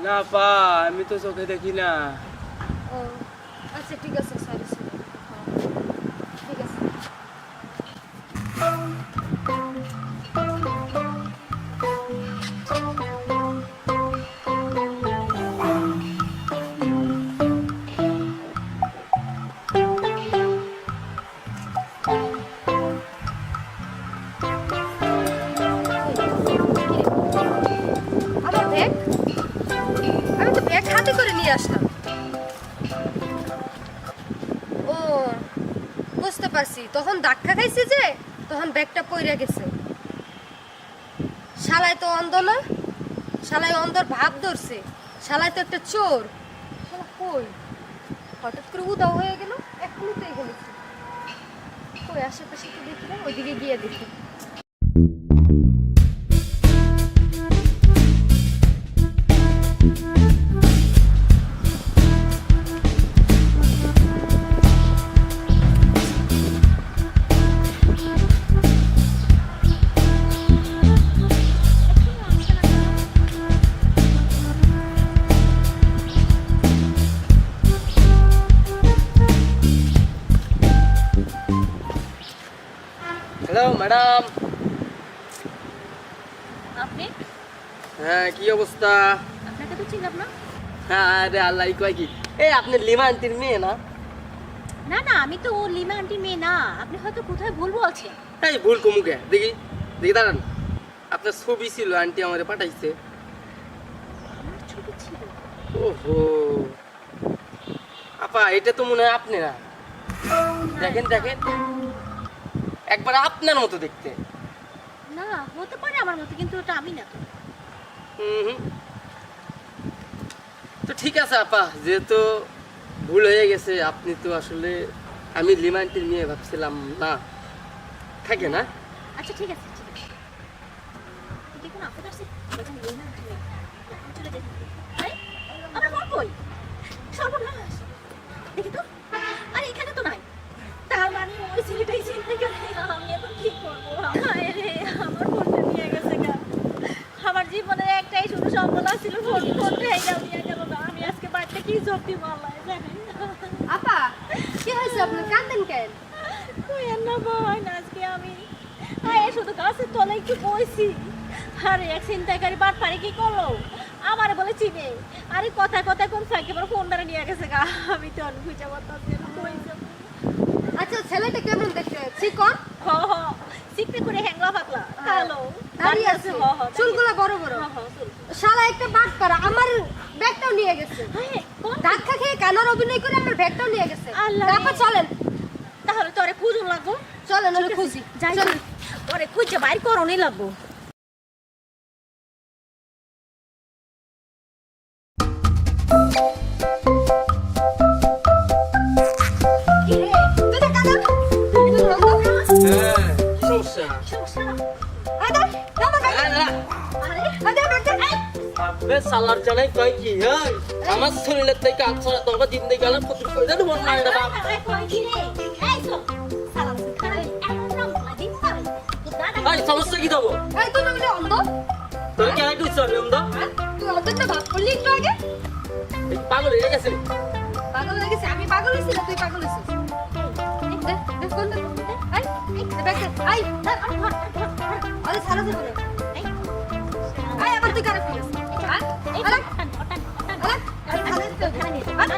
না পা, আমি তো চোখে দেখি না। ও আচ্ছা ঠিক আছে, সরি সরি। ঠিক আছে। আমার ব্যাগ, আমি তো ব্যাগ হাতে করে নিয়ে আসলাম। ও বুঝতে পারছি, তখন ধাক্কা খাইছি যে তখন ব্যাগটা পইরা গেছে। শালায় তো অন্ধ না, শালায় অন্ধর ভাব ধরছে, শালায় তো একটা চোর। শালা কই হঠাৎ করে উদাও হয়ে গেল, এখনই তো এখানে কই আশেপাশে তো দেখি না, ওইদিকে গিয়ে দেখি। Hello madam. আপনি? হ্যাঁ, কি অবস্থা? আপনাকে তো চিনলাম না। হ্যাঁ আরে আল্লাহ, কয় কি? এই আপনি লিমা আন্টির মেয়ে না? না না, আমি তো ও লিমা আন্টির মেয়ে না। আপনি হয়তো কোথায় ভুল বলছেন। এই ভুল কমুকে দেখি দেখি দাঁড়ান। আপনার ছবি ছিল, আন্টি আমারে পাঠাইছে। আমার ছবি ছিল? ওহো আপা, এটা তো মনে হয় আপনি না। দেখেন দেখেন, একবার আপনার মতো দেখতে। না, হতে পারে আমার মতো, কিন্তু ওটা আমি না তো। হুম, তো ঠিক আছে আপা, যেহেতু ভুল হয়ে গেছে, আপনি তো আসলে আমি লিমা আন্টির মেয়ে ভাবছিলাম না। থাকে না? আচ্ছা ঠিক আছে, ঠিক আছে। দেখুন আপনি কাছে বলছেন লিমা আন্টি নেই। এখন চলে যেতে হবে। আরে আমার ফোন কই? সর্বনাশ। দেখি তো। আরে এখানে তো নাই। তার মানে ওই ছেলেটাই চিনতে গেছে। আমি এখন কি করবো? হায় রে, আমার ফোনটা নিয়ে গেছে গা। আমার জীবনের একটাই শুধু সম্বল ছিল, ফোনটাই নিয়ে গেল না। আমি আজকে বাড়িতে কি শক্তি মারলাই জানেন? আপা কি হয়েছে, আপনি কাঁদেন কেন? তুই না ভাই, আজকে আমি আয় শুধু গাছের তলে একটু বইছি। আরে এক চিন্তাকারী বাট পারে কি করলো, আমার বলে চিনে। আরে কথা কথা কোন ফাঁকে আমার ফোন দ্বারা নিয়ে গেছে গা। আমি তো অনেক খুঁজে পাচ্ছি না কই যাব। আচ্ছা ছেলেটা কেমন দেখতে? চিকন? হ হ, সিকতে করে হ্যাংলা পাতলা কালো দাঁড়িয়ে আছে, হ হ, চুলগুলো বড় বড়। হ হ, চুল। শালা একটা বাট করা, আমার ব্যাগটাও নিয়ে গেছে। হ্যাঁ, কোন? ধাক্কা খেয়ে কানার অভিনয় করে আমার ব্যাগটাও নিয়ে গেছে। আল্লাহ আপা রে। চলেন তাহলে তো আরে খুঁজুন লাগবো। চলেন, ওরে খুঁজি। যাই চলেন। ওরে খুঁজে বাইর করণই লাগবো। কি রে? তুই তো কানা? তুই তো অন্ধ? হ্যাঁ, কি সমস্যা? সমস্যা? আরে, দাও আমার ব্যাগ। আরে, আরে আরে, ব্যাগটা। আবে সালার জানাই কয় কি? এই আমার শরীরের থেকে আছরা তোকে দিন দিয়ে গেলাম কত কইরা দেব না এটা বাপ। এই সমস্যা কি দেবো? এই তুই নইলে অন্ধ? তোর কি আইটু চলে অন্ধ? হ্যাঁ? তুই অন্ধের না ভাব করলি একটু আগে? এই পাগল হয়ে গেছে। পাগল হয়ে গেছে, আমি পাগল হয়েছি না তুই পাগল হয়েছিস? দে, দে, ফোন দে, দে। এই, দে ব্যাগ দে। এই, আরে ছাড়া যাবে না। এই, আবার তুই কারে ফোন দিছিস? হ্যাঁ? আরে, আরে, আরে, আরে,